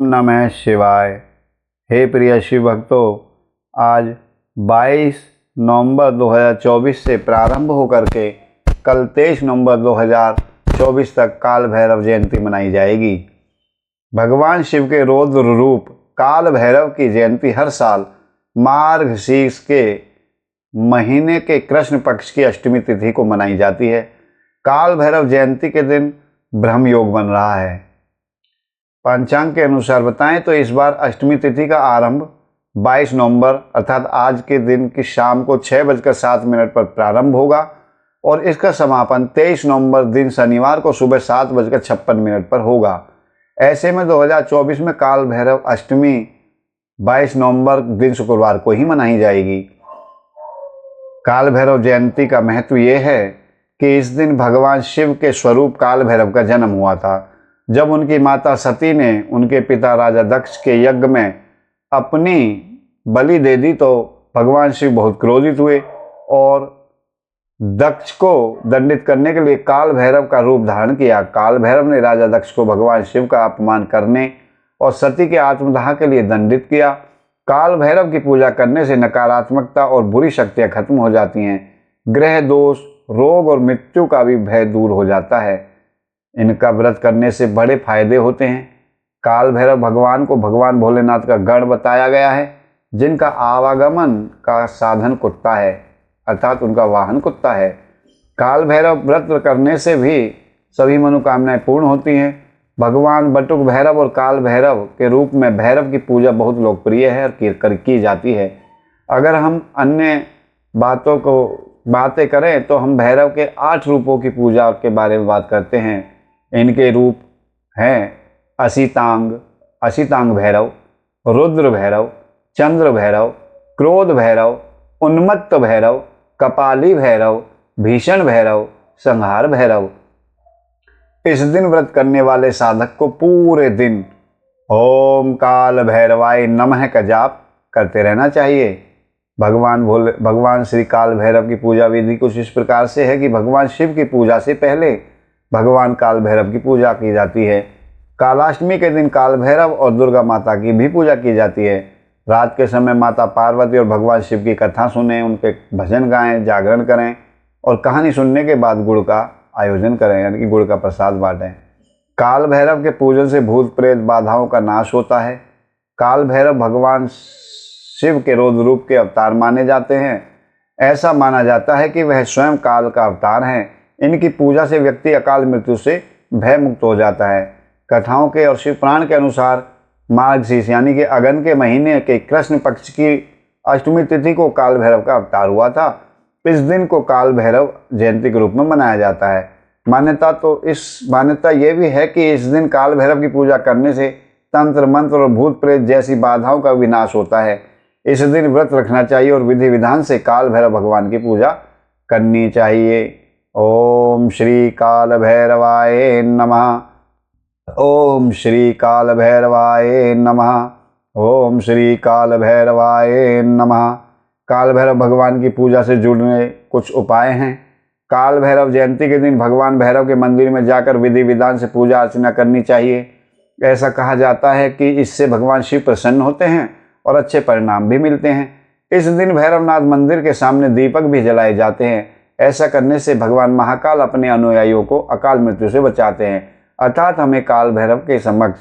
नमः शिवाय। हे प्रिय शिव भक्तों, आज 22 नवंबर 2024 से प्रारंभ होकर के कल 23 नवंबर 2024 तक काल भैरव जयंती मनाई जाएगी। भगवान शिव के रौद्र रूप काल भैरव की जयंती हर साल मार्गशीर्ष के महीने के कृष्ण पक्ष की अष्टमी तिथि को मनाई जाती है। काल भैरव जयंती के दिन ब्रह्म योग बन रहा है। पंचांग के अनुसार बताएं तो इस बार अष्टमी तिथि का आरंभ 22 नवंबर अर्थात आज के दिन की शाम को 6:07 पर प्रारंभ होगा और इसका समापन 23 नवंबर दिन शनिवार को सुबह 7:56 पर होगा। ऐसे में 2024 में काल भैरव अष्टमी 22 नवंबर दिन शुक्रवार को ही मनाई जाएगी। काल भैरव जयंती का महत्व ये है कि इस दिन भगवान शिव के स्वरूप काल भैरव का जन्म हुआ था। जब उनकी माता सती ने उनके पिता राजा दक्ष के यज्ञ में अपनी बलि दे दी तो भगवान शिव बहुत क्रोधित हुए और दक्ष को दंडित करने के लिए काल भैरव का रूप धारण किया। काल भैरव ने राजा दक्ष को भगवान शिव का अपमान करने और सती के आत्मदाह के लिए दंडित किया। काल भैरव की पूजा करने से नकारात्मकता और बुरी शक्तियां खत्म हो जाती हैं। ग्रह दोष, रोग और मृत्यु का भी भय दूर हो जाता है। इनका व्रत करने से बड़े फायदे होते हैं। काल भैरव भगवान को भगवान भोलेनाथ का गण बताया गया है, जिनका आवागमन का साधन कुत्ता है अर्थात उनका वाहन कुत्ता है। काल भैरव व्रत करने से भी सभी मनोकामनाएं पूर्ण होती हैं। भगवान बटुक भैरव और काल भैरव के रूप में भैरव की पूजा बहुत लोकप्रिय है और की जाती है। अगर हम अन्य बातें करें तो हम भैरव के 8 रूपों की पूजा के बारे में बात करते हैं। इनके रूप हैं असितांग भैरव, रुद्र भैरव, चंद्र भैरव, क्रोध भैरव, उन्मत्त भैरव, कपाली भैरव, भीषण भैरव, संहार भैरव। इस दिन व्रत करने वाले साधक को पूरे दिन ओम काल भैरवाय नमः का जाप करते रहना चाहिए। भगवान श्री काल भैरव की पूजा विधि कुछ इस प्रकार से है कि भगवान शिव की पूजा से पहले भगवान काल भैरव की पूजा की जाती है। कालाष्टमी के दिन काल भैरव और दुर्गा माता की भी पूजा की जाती है। रात के समय माता पार्वती और भगवान शिव की कथा सुनें, उनके भजन गाएं, जागरण करें और कहानी सुनने के बाद गुड़ का आयोजन करें, यानी कि गुड़ का प्रसाद बांटें। काल भैरव के पूजन से भूत प्रेत बाधाओं का नाश होता है। काल भैरव भगवान शिव के रौद्र रूप के अवतार माने जाते हैं। ऐसा माना जाता है कि वह स्वयं काल का अवतार हैं। इनकी पूजा से व्यक्ति अकाल मृत्यु से भय मुक्त हो जाता है। कथाओं के और शिव पुराण के अनुसार मार्गशीर्ष यानी कि अगन के महीने के कृष्ण पक्ष की अष्टमी तिथि को काल भैरव का अवतार हुआ था। इस दिन को काल भैरव जयंती के रूप में मनाया जाता है। मान्यता ये भी है कि इस दिन काल भैरव की पूजा करने से तंत्र मंत्र और भूत प्रेत जैसी बाधाओं का विनाश होता है। इस दिन व्रत रखना चाहिए और विधि विधान से काल भैरव भगवान की पूजा करनी चाहिए। ओम श्री काल भैरवाय नमः। ओम श्री काल भैरवाय नमः। ओम श्री काल भैरवाय नमः। काल भैरव भगवान की पूजा से जुड़ने कुछ उपाय हैं। काल भैरव जयंती के दिन भगवान भैरव के मंदिर में जाकर विधि विधान से पूजा अर्चना करनी चाहिए। ऐसा कहा जाता है कि इससे भगवान शिव प्रसन्न होते हैं और अच्छे परिणाम भी मिलते हैं। इस दिन भैरवनाथ मंदिर के सामने दीपक भी जलाए जाते हैं। ऐसा करने से भगवान महाकाल अपने अनुयायियों को अकाल मृत्यु से बचाते हैं। अर्थात हमें काल भैरव के समक्ष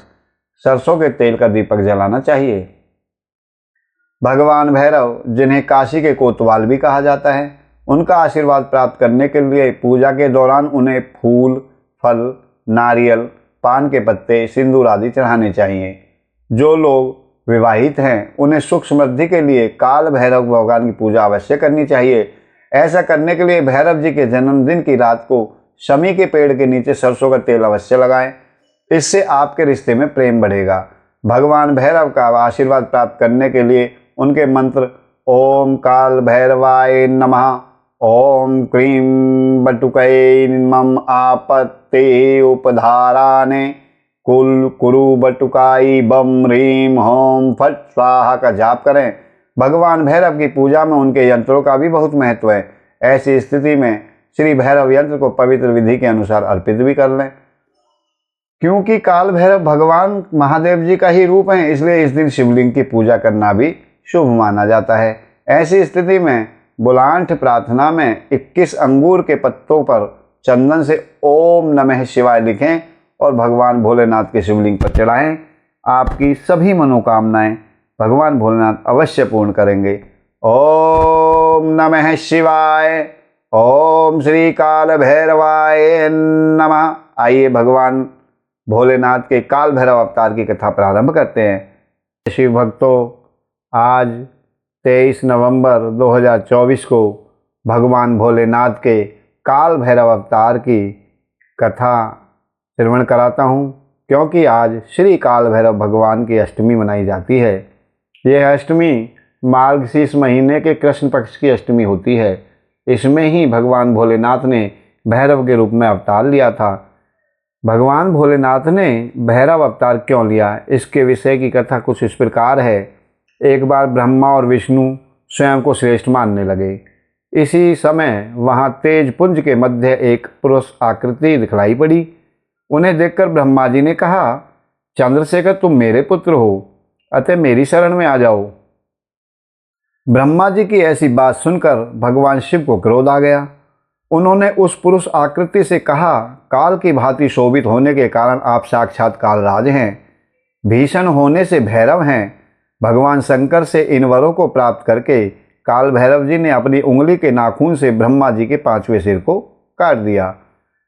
सरसों के तेल का दीपक जलाना चाहिए। भगवान भैरव, जिन्हें काशी के कोतवाल भी कहा जाता है, उनका आशीर्वाद प्राप्त करने के लिए पूजा के दौरान उन्हें फूल, फल, नारियल, पान के पत्ते, सिंदूर आदि चढ़ाने चाहिए। जो लोग विवाहित हैं उन्हें सुख समृद्धि के लिए काल भैरव भगवान की पूजा अवश्य करनी चाहिए। ऐसा करने के लिए भैरव जी के जन्मदिन की रात को शमी के पेड़ के नीचे सरसों का तेल अवश्य लगाएं। इससे आपके रिश्ते में प्रेम बढ़ेगा। भगवान भैरव का आशीर्वाद प्राप्त करने के लिए उनके मंत्र ओम काल भैरवाय नमः, ओम क्रीं बटुकै मम आपत्ति उपधाराने, कुल कुरु बटुकाई बम ह्रीम होम फट स्वाहा का जाप करें। भगवान भैरव की पूजा में उनके यंत्रों का भी बहुत महत्व है। ऐसी स्थिति में श्री भैरव यंत्र को पवित्र विधि के अनुसार अर्पित भी कर लें। क्योंकि काल भैरव भगवान महादेव जी का ही रूप है, इसलिए इस दिन शिवलिंग की पूजा करना भी शुभ माना जाता है। ऐसी स्थिति में बुलांठ प्रार्थना में 21 अंगूर के पत्तों पर चंदन से ओम नमः शिवाय लिखें और भगवान भोलेनाथ के शिवलिंग पर चढ़ाएं। आपकी सभी मनोकामनाएं भगवान भोलेनाथ अवश्य पूर्ण करेंगे। ओम नमः शिवाय। ओम श्री काल भैरवाय नमः। आइए भगवान भोलेनाथ के काल भैरव अवतार की कथा प्रारंभ करते हैं। शिव भक्तों, आज 23 नवंबर 2024 को भगवान भोलेनाथ के काल भैरव अवतार की कथा श्रवण कराता हूँ, क्योंकि आज श्री काल भैरव भगवान की अष्टमी मनाई जाती है। यह अष्टमी मार्गशीर्ष महीने के कृष्ण पक्ष की अष्टमी होती है। इसमें ही भगवान भोलेनाथ ने भैरव के रूप में अवतार लिया था। भगवान भोलेनाथ ने भैरव अवतार क्यों लिया, इसके विषय की कथा कुछ इस प्रकार है। एक बार ब्रह्मा और विष्णु स्वयं को श्रेष्ठ मानने लगे। इसी समय वहाँ तेज पुंज के मध्य एक पुरुष आकृति दिखलाई पड़ी। उन्हें देखकर ब्रह्मा जी ने कहा, चंद्रशेखर, तुम मेरे पुत्र हो, अतः मेरी शरण में आ जाओ। ब्रह्मा जी की ऐसी बात सुनकर भगवान शिव को क्रोध आ गया। उन्होंने उस पुरुष आकृति से कहा, काल की भांति शोभित होने के कारण आप साक्षात कालराज हैं, भीषण होने से भैरव हैं। भगवान शंकर से इन वरों को प्राप्त करके काल भैरव जी ने अपनी उंगली के नाखून से ब्रह्मा जी के 5वें सिर को काट दिया।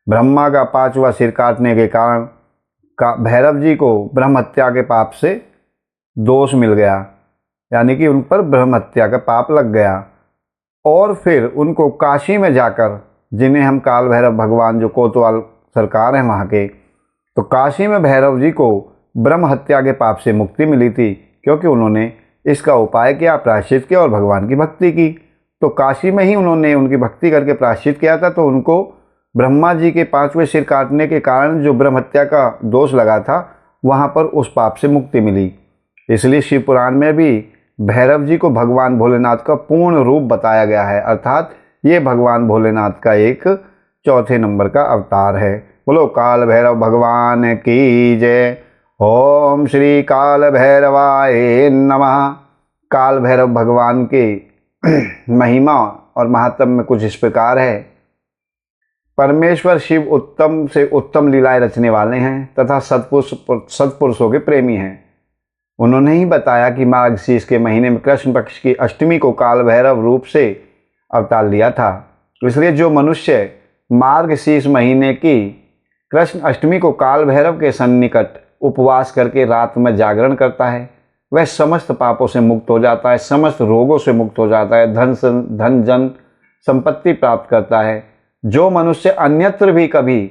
ब्रह्मा का 5वां सिर काटने के कारण भैरव जी को ब्रह्म हत्या के पाप से दोष मिल गया, यानी कि उन पर ब्रह्म हत्या का पाप लग गया। और फिर उनको काशी में जाकर, जिन्हें हम काल भैरव भगवान जो कोतवाल सरकार हैं वहाँ के, तो काशी में भैरव जी को ब्रह्म हत्या के पाप से मुक्ति मिली थी, क्योंकि उन्होंने इसका उपाय किया, प्रायश्चित किया और भगवान की भक्ति की। तो काशी में ही उन्होंने उनकी भक्ति करके प्रायश्चित किया था, तो उनको ब्रह्मा जी के 5वें सिर काटने के कारण जो ब्रह्म हत्या का दोष लगा था, वहाँ पर उस पाप से मुक्ति मिली। इसलिए शिव पुराण में भी भैरव जी को भगवान भोलेनाथ का पूर्ण रूप बताया गया है, अर्थात ये भगवान भोलेनाथ का एक 4थे नंबर का अवतार है। बोलो काल भैरव भगवान की जय। ओम श्री काल भैरवाय नमः। काल भैरव भगवान के महिमा और महात्म में कुछ इस प्रकार है। परमेश्वर शिव उत्तम से उत्तम लीलाएं रचने वाले हैं तथा सत्पुरुषों के प्रेमी हैं। उन्होंने ही बताया कि मार्गशीर्ष के महीने में कृष्ण पक्ष की अष्टमी को काल भैरव रूप से अवतार लिया था। इसलिए जो मनुष्य मार्गशीर्ष महीने की कृष्ण अष्टमी को काल भैरव के सन्निकट उपवास करके रात में जागरण करता है, वह समस्त पापों से मुक्त हो जाता है, समस्त रोगों से मुक्त हो जाता है, धन जन संपत्ति प्राप्त करता है। जो मनुष्य अन्यत्र भी कभी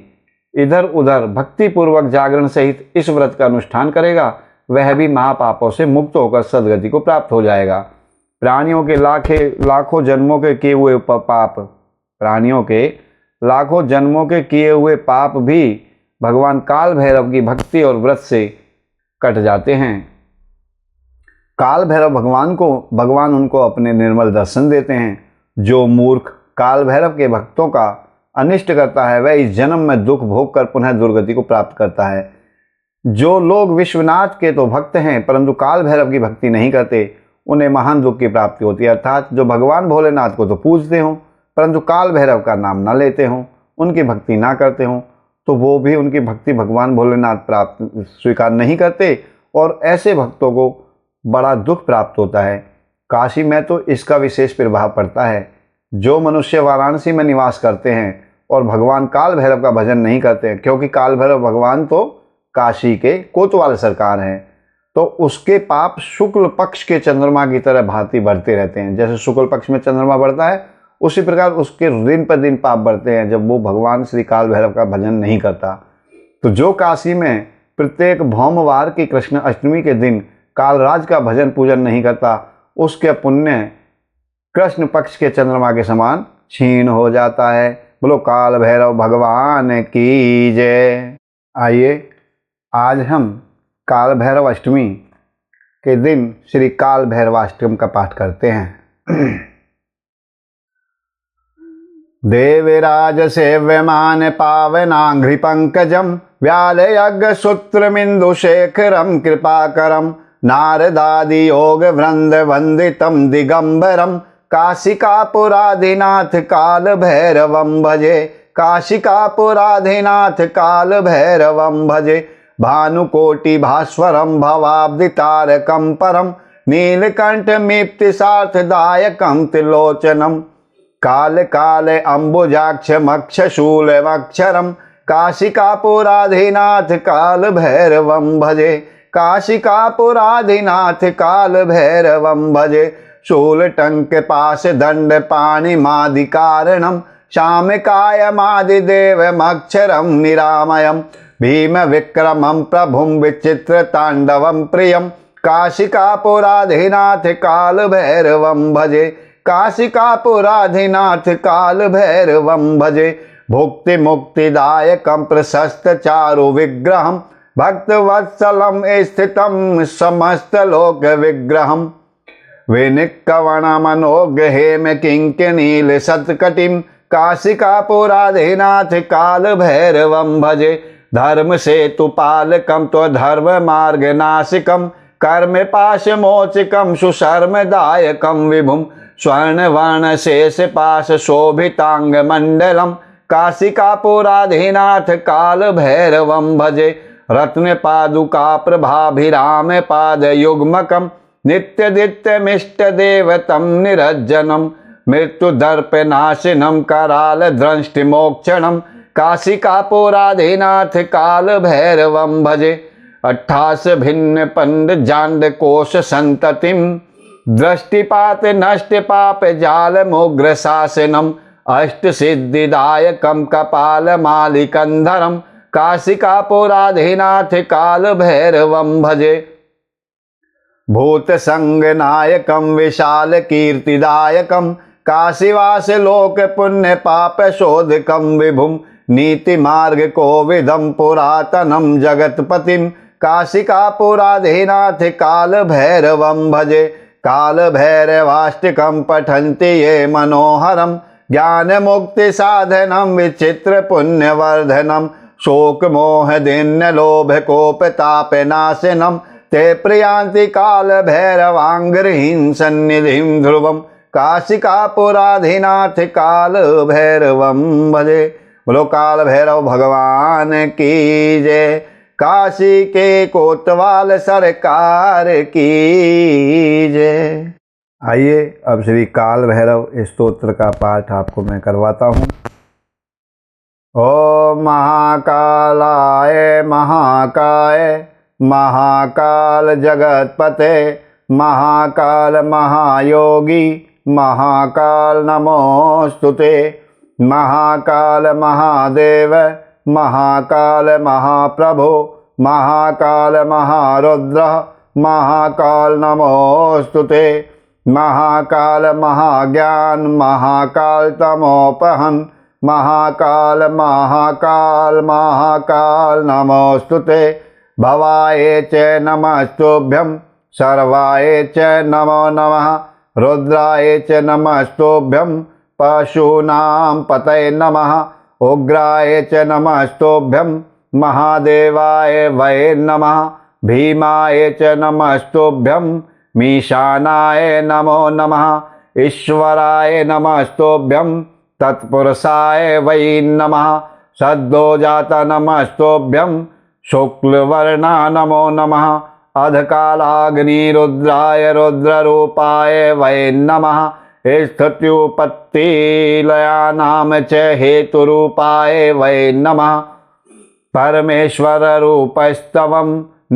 इधर उधर भक्तिपूर्वक जागरण सहित इस व्रत का अनुष्ठान करेगा, वह भी महापापों से मुक्त होकर सद्गति को प्राप्त हो जाएगा। प्राणियों के लाखों जन्मों के किए हुए पाप, प्राणियों के लाखों जन्मों के किए हुए पाप भी भगवान काल भैरव की भक्ति और व्रत से कट जाते हैं। काल भैरव भगवान उनको अपने निर्मल दर्शन देते हैं। जो मूर्ख काल भैरव के भक्तों का अनिष्ट करता है, वह इस जन्म में दुख भोग कर पुनः दुर्गति को प्राप्त करता है। जो लोग विश्वनाथ के तो भक्त हैं परंतु काल भैरव की भक्ति नहीं करते, उन्हें महान दुख की प्राप्ति होती है। अर्थात जो भगवान भोलेनाथ को तो पूजते हों परंतु काल भैरव का नाम न लेते हों, उनकी भक्ति ना करते हों, तो वो भी उनकी भक्ति भगवान भोलेनाथ प्राप्त स्वीकार नहीं करते और ऐसे भक्तों को बड़ा दुख प्राप्त होता है। काशी में तो इसका विशेष प्रभाव पड़ता है। जो मनुष्य वाराणसी में निवास करते हैं और भगवान काल भैरव का भजन नहीं करते हैं, क्योंकि काल भैरव भगवान तो काशी के कोतवाल सरकार हैं, तो उसके पाप शुक्ल पक्ष के चंद्रमा की तरह भांति बढ़ते रहते हैं। जैसे शुक्ल पक्ष में चंद्रमा बढ़ता है, उसी प्रकार उसके दिन पर दिन पाप बढ़ते हैं जब वो भगवान श्री काल भैरव का भजन नहीं करता। तो जो काशी में प्रत्येक भौमवार की कृष्ण अष्टमी के दिन कालराज का भजन पूजन नहीं करता, उसके पुण्य कृष्ण पक्ष के चंद्रमा के समान क्षीण हो जाता है। बोलो काल भैरव भगवान की जय। आइए आज हम काल भैरव अष्टमी के दिन श्री काल भैरवाष्टकम का पाठ करते हैं। देवराज सेव्यमान पावनाघ्रि पंकजम व्यालयज्ञसूत्रमिन्दुशेखरं कृपाकरं नारदादि योग वृंद वंदितं दिगंबरम काशिकापुराधिनाथ काल भैरवं भजे काशिकापुराधिनाथ काल भैरवं भजे भानुकोटि भास्वरं भवाब्दितारकं परं नीलकंठमीप्तिसार्थदायकं त्रिलोचनं काल काल अम्बुजाक्षमक्षशूलमक्षरं काशिकापुराधिनाथ काल भैरवं भजे काशिकापुराधिनाथ काल भैरवं भजे शूलटंक पाश दंड पाणिमादिकारणं शामकायमादिदेवमक्षरं निरामयं भीम विक्रमं प्रभुं विचित्रताण्डवं प्रियं काशिकापुराधिनाथ काल भैरवं भजे काशिकापुराधिनाथ काल भैरवं भजे भुक्ति मुक्तिदायकं प्रशस्त चारु विग्रहं भक्तवत्सलं स्थितं समस्त लोक विग्रहं विनिक्कवणमनोज्ञ हेम किंकिनील सत्कटिं काशिकापुराधिनाथ काल भैरवं भजे धर्म सेतु पालकं त्वधर्म मार्ग नाशिकं कर्म पाश मोचकं सुशर्मदायकं विभुं स्वर्णवर्ण शेष पाश शोभितांग मंडलम काशिकापुराधिनाथ काल भैरवं भजे रत्न पादुका प्रभाभिराम पाद युग्मकं नित्यदित्यमिष्ट देवतं निरज्जनं मृत्युदर्पनाशिनं कराल दृष्टिमोक्षणं काशिकापुराधिनाथ काल भैरवं भजे 28 भिन्न पंड जांड कोश संततिं दृष्टिपात नष्ट पाप जाल मुग्र शासनम अष्ट सिद्धिदायकं कपाल मालिकंधरम काशिकापुराधिनाथ काल भैरवं भजे भूत संगनायकं विशाल कीर्तिदायकं काशीवास लोक पुण्य पाप शोधकं विभुं नीति मार्ग कोविदं पुरातनं जगतपतिं काशिकापुराधिनाथ काल भैरवं भजे काल भैरवाष्टकं पठन्ति ये मनोहरं ज्ञान मुक्ति साधनं विचित्र पुण्यवर्धनं शोक मोह दिन्य लोभ कोप ताप नाशनम ते प्रियांति काल भैरवांग्रहीं सन्निधिं ध्रुवं काशिकापुराधिनाथ काल भैरवं भजे। बोलो काल भैरव भगवान की जय। काशी के कोतवाल सरकार की जय। आइए अब श्री काल भैरव स्तोत्र का पाठ आपको मैं करवाता हूँ। ओम महाकालाय महाकाय महाकाल जगतपते महाकाल महायोगी महाकाल नमोस्तुते महाकाल महादेव महाकाल महाप्रभो महाकाल महारुद्र महाकाल नमोस्तुते महाकाल महाज्ञान महाकाल तमोपहन महाकाल महाकाल महाकाल नमोस्तुते भवाय च नमस्तुभ्यं सर्वाय च नमो नमः रुद्राय च नमस्तुभ्यं पशूनां पतये नमः उग्राय च नमस्तुभ्यं महादेवाय वै नमः भीमाय च नमस्तुभ्यं मीशानाय नमो नमः ईश्वराय नमस्तुभ्यं तत्पुरुषाय वै नमः सद्योजात नमस्तुभ्यं शुक्लवर्णा नमो नमः अधकालाग्निरुद्राय रुद्ररूपाय वै नमः स्थित्युत्पत्तिलयानां च हेतुरूपाय वै नमः परमेश्वररूपस्तवं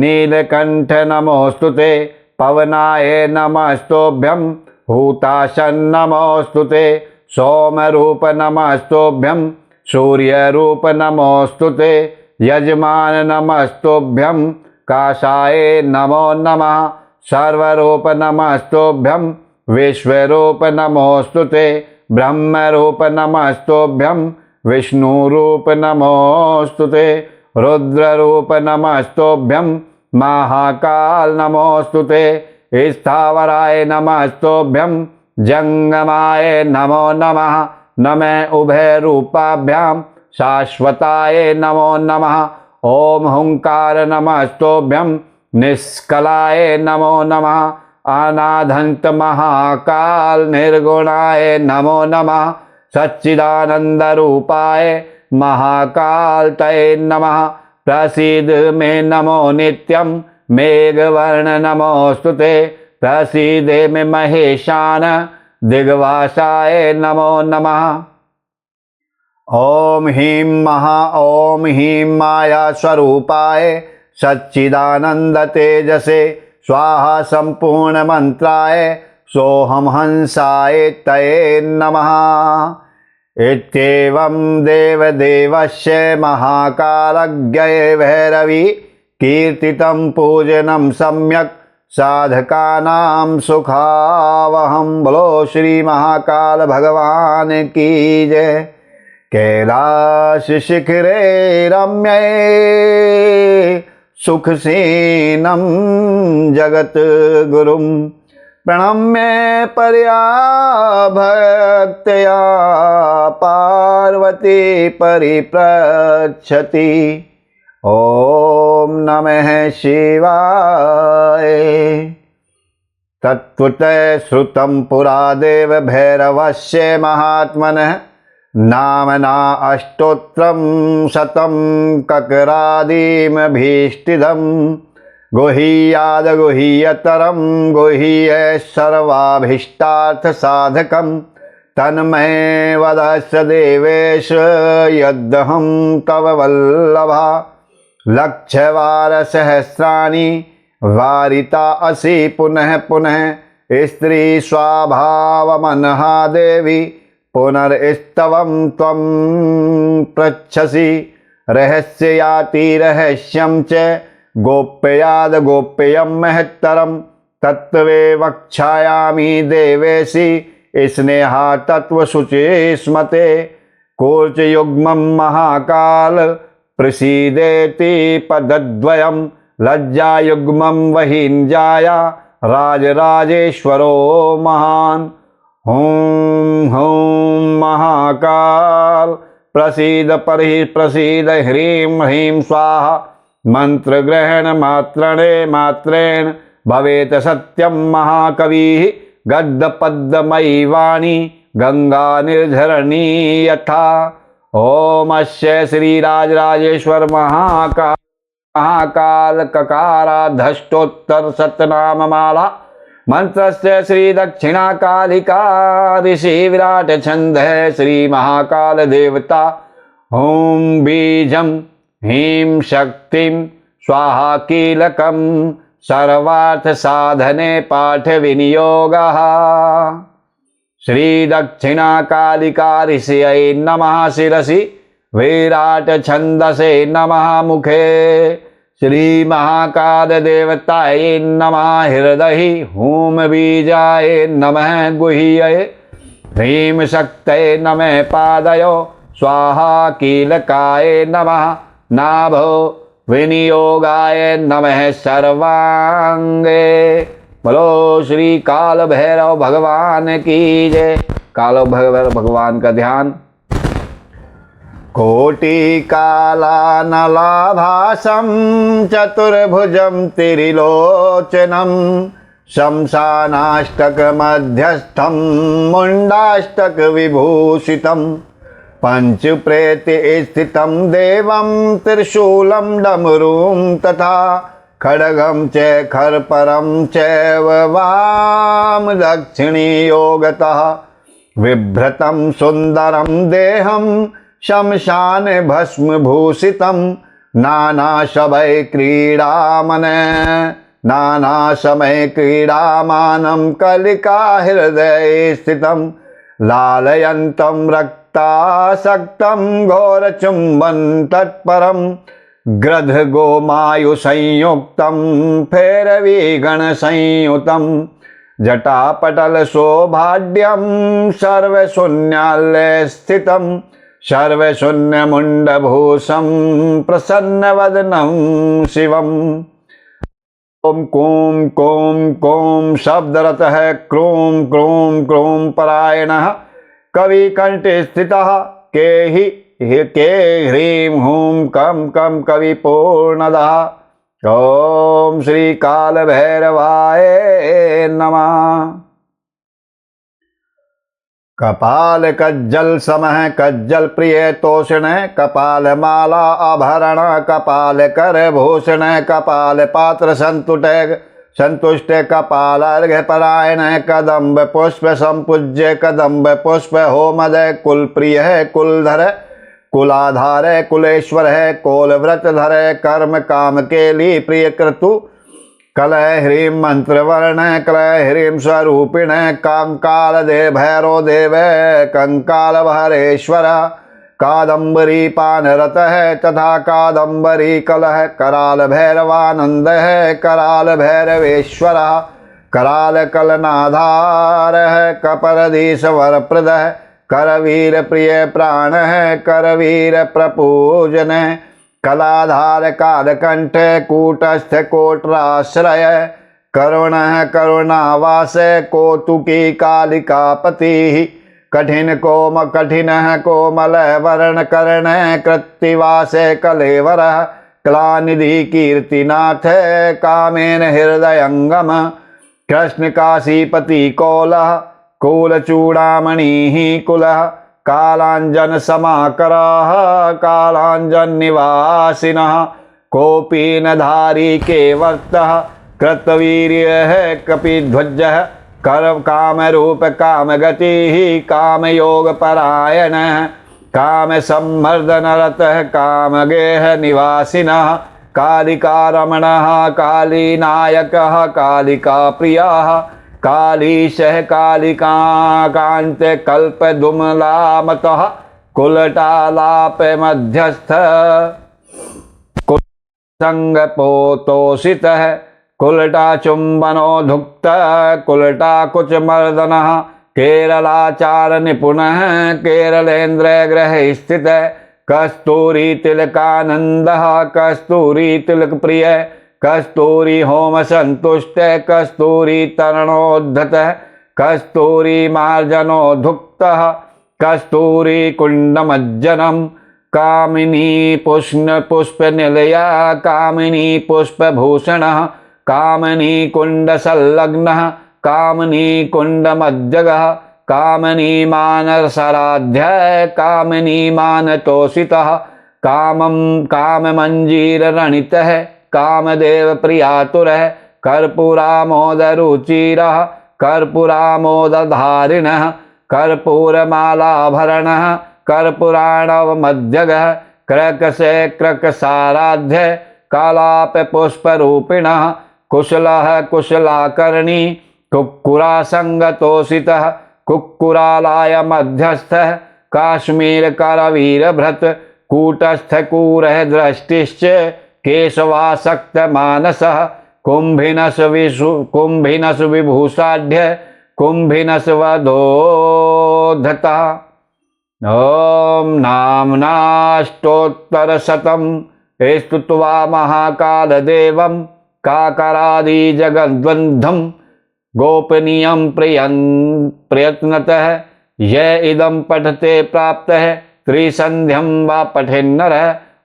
नीलकंठ नमोस्तुते पवनाय नमस्तुभ्यं हूताशन नमोस्तुते सोमरूप नमस्तुभ्यं सूर्यरूप नमोस्तुते यजमान नमस्तुभ्यं काशाय नमो नमः सर्वरूप नमस्तुभ्यं विश्वरूप नमोस्तुते ब्रह्मरूप नमस्तुभ्यं विष्णुरूप नमोस्तुते रुद्ररूप नमस्तुभ्यं महाकाल नमोस्तुते स्थावराय नमस्तुभ्यं जंगमाय नमो नमः नमः उभय रूपाभ्यां शाश्वताय नमो नमः ओम हुंकार नमस्तोभ्यम निष्कलाय नमो नमः। अनाधंत महाकाल निर्गुणाय नमो नमः। सच्चिदानंद रूपाय महाकाल तय नमः। प्रसीद मे नमो नित्यम मेघवर्ण नमोस्तुते। प्रसीदे मे महेशान दिग्वासाय नमो नमः। ओम ह्रीं माया स्वरूपाय सच्चिदानंद तेजसे स्वाहा संपूर्ण मंत्राय सोहम हंसाय तये नमः। इत्येवं देवदेवस्य महाकालज्ञये भैरवी कीर्तितं पूजनं सम्यक् साधकानां सुखावहं। बोलो श्री महाकाल भगवान की जय। कैलाश शिखरे रम्ये सुखसेनं जगत गुरुं प्रणम्य परया भक्तया पार्वती परिप्रच्छति। ओम नमः शिवाय। तत्त्वतः श्रुतं पुरा देव भैरवस्य महात्मनः नामना अष्टोत्तरं शतं ककरादिमभीष्टिदं। गुह्याद गुह्यतरं गुह्य सर्वाभीष्टार्थसाधकं तन्मे वदस्य देवेश यद्दहं तव वल्लभा। लक्षवारसहस्राणि वारिता असि पुनः पुनः स्त्री स्वाभावमनहा देवी पुनर्स्तवं त्वं पृच्छसि। रहस्याति रहस्यं च गोप्याद गोप्यं महत्तरं तत्त्वे वक्ष्यामि देवेशि स्नेहा तत्त्वशुचि स्मते। कोचयुग्मं महाकाल प्रसीदेति पदद्वयं लज्जायुग्मं वहीञ्जाया राजराजेश्वरो महान्। हूं हूं महाकाल प्रसीद प्रसीद ह्रीं ह्रीं स्वाहा। मंत्र ग्रहण मात्रणे मात्रेण भवेत सत्यं महाकविः। गद्य पद्मयी वाणी गंगा निर्झरणी यथा। ओम अस्य श्री राजराजेश्वर महाकाल ककाराधष्टोत्तर शतनाममाला मंत्रस्य श्री दक्षिणा कालिका ऋषि विराट छंदः श्री महाकाल देवता। ओम बीजं ह्रीं शक्तिं स्वाहा कीलकं सर्वार्थ साधने पाठ विनियोगः। श्री दक्षिणा कालिका ऋषियै नमः शिरसि विराट छंदसे नमः मुखे। श्री महाकाल देवताय नमः हृदय हूम बीजाय नमः गुह्यये। ह्रीं शक्तये नमः पादयो स्वाहा कीलकाय नमः नाभो विनियोगाय नमः सर्वांगे। बोलो श्री काल भैरव भगवान की जय। काल भैरव भगवान का ध्यान। कोटि कालानलाभासं चतुर्भुजं त्रिलोचनं शमशानाष्टक मध्यस्थं मुंडाष्टक विभूषितं पंचप्रेत स्थितं देवं त्रिशूलं डमरूं तथा खड्गं च खरपरं चैव वाम दक्षिणी योगतः बिभ्रतं सुंदरं देहं शमशान भस्म भूषितं नाना समय क्रीडामानं कलिका हृदये स्थितं लालयन्तं रक्तासक्तं घोरचुम्बन तत्परं ग्रध गोमायु संयुक्तं भैरवीगण संयुतं जटापटल शोभाढ्यं सर्वशून्यालय स्थितं सर्वशून्यमुण्डभूषं प्रसन्नवदनं शिवम्। ओम कूं कूं कूं शब्दरतः क्रूं क्रूं क्रूं परायणः कविकण्ठे स्थितः केहि के ह्रीं हूं कं कं कविपूर्णदः। ओम श्री काल भैरवाय नमः। कपाल कज्जल समः कज्जल प्रिय तोषण कपाल माला आभरण कपाल कर भूषण कपाल पात्र संतुष्ट कपाल अर्घ्य परायण कदम्ब पुष्प संपूज्य कदम्ब पुष्प होमदय कुल प्रिय है कुलधर कुलाधार है कुलेश्वर है कोल व्रत धर कर्म काम के लिए प्रिय क्रतु कलह ह्रीं मंत्र वर्ण कलह ह्रीं स्वरूपिण कंकाल दे भैरो देव कंकाल भरेश्वर कादम्बरी पानरत है तथा कादम्बरी कलह कराल भैरवानंद है कराल भैरवेश्वर कराल कलनाधार है कपरधीश्वर प्रद है करवीर प्रिय प्राण है करवीर प्रपूजन है कलाधार कालकंठ कूटस्थ कोटराश्रय करुण करुणावास कौतुकी कालिकापति कठिन कोम कठिन कोमल वर्ण कर्ण कृत्तिवास कलेवर कलानिधि कीर्तिनाथ कामेन हृदयंगम कृष्ण काशीपति कौलः कुलचूड़ामणि कुलः कालांजन समाकरः कालांजन निवासिनः कोपीनधारी केवर्तः कृतवीर्य है कपिध्वजः कर्म काम रूप काम गति काम योग परायण काम सम्मर्दन रत काम गेह निवासिनः कालिका रमणः काली नायकः कालिका प्रियः कालीशः कालिका कांत कल्प दुमलामतः कुलटालाप मध्यस्थ संग पोतोषितः कुलटा चुंबनो धुक्त कुलटा कुच मर्दनः केरलाचार निपुणः केरलेन्द्र ग्रह स्थित कस्तूरी तिलकानंदः कस्तूरी तिलक प्रिय कस्तूरी होम संतुष्ट कस्तूरी तरणोद्धत कस्तूरी मार्जनोधुक्त कस्तूरी कुंडमज्जनम कामिनी पुष्प निलया कामिनी पुष्पभूषण कामनी कुंड संलग्न कामनी कुंड मज्जग कामनी मानसराध्य कामनी मानतोषित काम मंजीर रणित कामदेव प्रियातुर कर्पूरामोद रुचिर कर्पूरामोदधारिण कर्पूरमालाभरण कर्पूराणव मध्यग क्रकसे क्रकसाराध्य कालाप पुष्परूपिण कुशलः कुशलाकर्णी कुक्कुरा संगतोषित कुक्कुरालाय मध्यस्थ काश्मीर करवीर भृत कूटस्थ कूरः दृष्टिश्च केशवासक्त मानस कुंभिनस विभूषाढ्य कुंभिनस वधोधता। ओम नाम्नाष्टोत्तर शतम स्तुत्वा महाकाल देवम काकरादि जगद्वंधम गोपनीयम प्रयत्नतः यह इदम पठते प्राप्त है त्रिसंध्यम वा पठेन्नर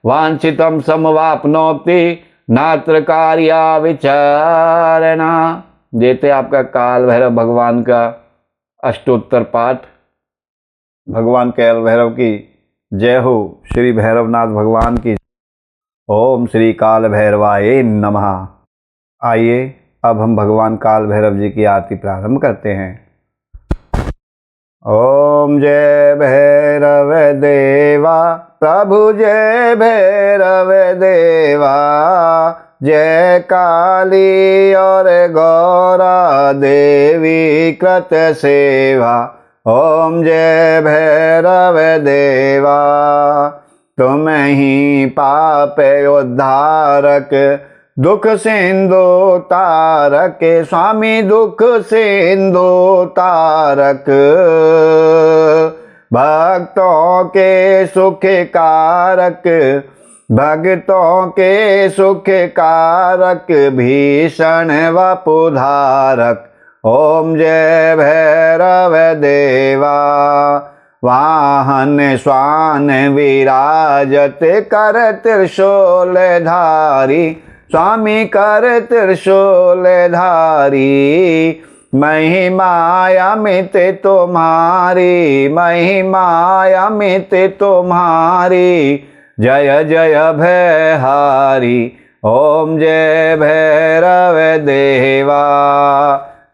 वांछितम समवाप्नोति नात्र कार्या विचारणा। देते आपका काल भैरव भगवान का अष्टोत्तर पाठ। भगवान काल भैरव की जय हो। श्री भैरवनाथ भगवान की। ओम श्री काल भैरवाय नमः। आइए अब हम भगवान काल भैरव जी की आरती प्रारंभ करते हैं। ओम जय भैरव देवा प्रभु जय भैरव देवा जय काली और गौरा देवी कृत सेवा। ओम जय भैरव देवा तुम ही पाप उद्धारक दुख सिंधु तारक स्वामी दुख सिंधु तारक भक्तों के सुख कारक भक्तों के सुख कारक भीषण वपुधारक। ओम जय भैरव देवा वाहन स्वान विराजत कर त्रिशूल धारी, स्वामी कर त्रिशूल धारी। महिमा अमित तुम्हारी, महिमा अमित तुम्हारी, जय जय भयहारी। ओम जय भैरव देवा,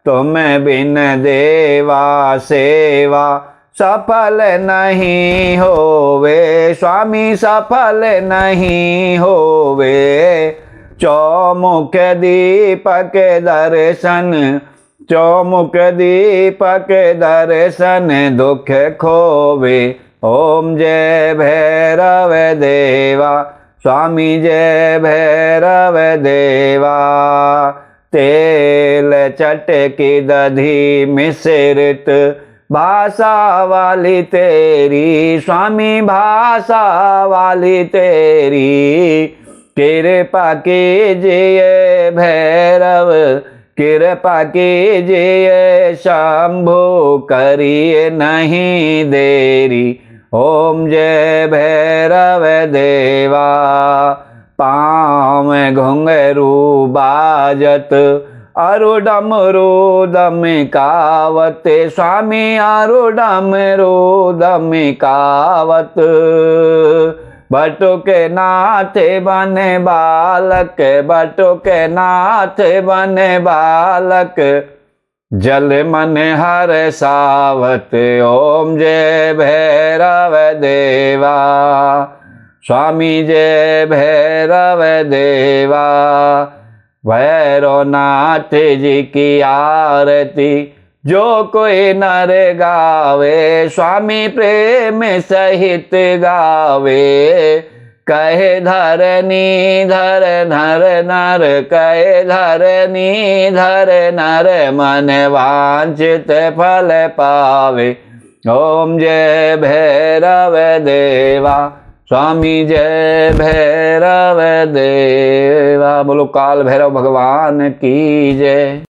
तुम बिन देवा सेवा सफल नहीं होवे, स्वामी सफल नहीं होवे। चौमुख दीपक दर्शन, चौमुख दीपक दर्शन दुख खोवे। ओम जय भैरव देवा, स्वामी जय भैरव देवा। तेल चटकी दधी मिश्रित भाषा वाली तेरी, स्वामी भाषा वाली तेरी। कृपा कीजिए भैरव, कृपा कीजिए शंभु, करिए नहीं देरी। ओम जय भैरव देवा। पाँव घुंघरू बाजत अरु डमरू दमिकावत, स्वामी अरु डमरू दमिकावत। बटुक नाथ बने बालक, बटुक नाथ बने बालक, जल मन हर सावत। ओम जय भैरव देवा, स्वामी जय भैरव देवा। भैरवनाथ जी की आरती जो कोई नर गावे, स्वामी प्रेम सहित गावे। कहे धरनी धर नर नर, कहे धरनी धर नर, मन वांछित फल पावे। ओम जय भैरव देवा, स्वामी जय भैरव देवा। बोलो काल भैरव भगवान की जय।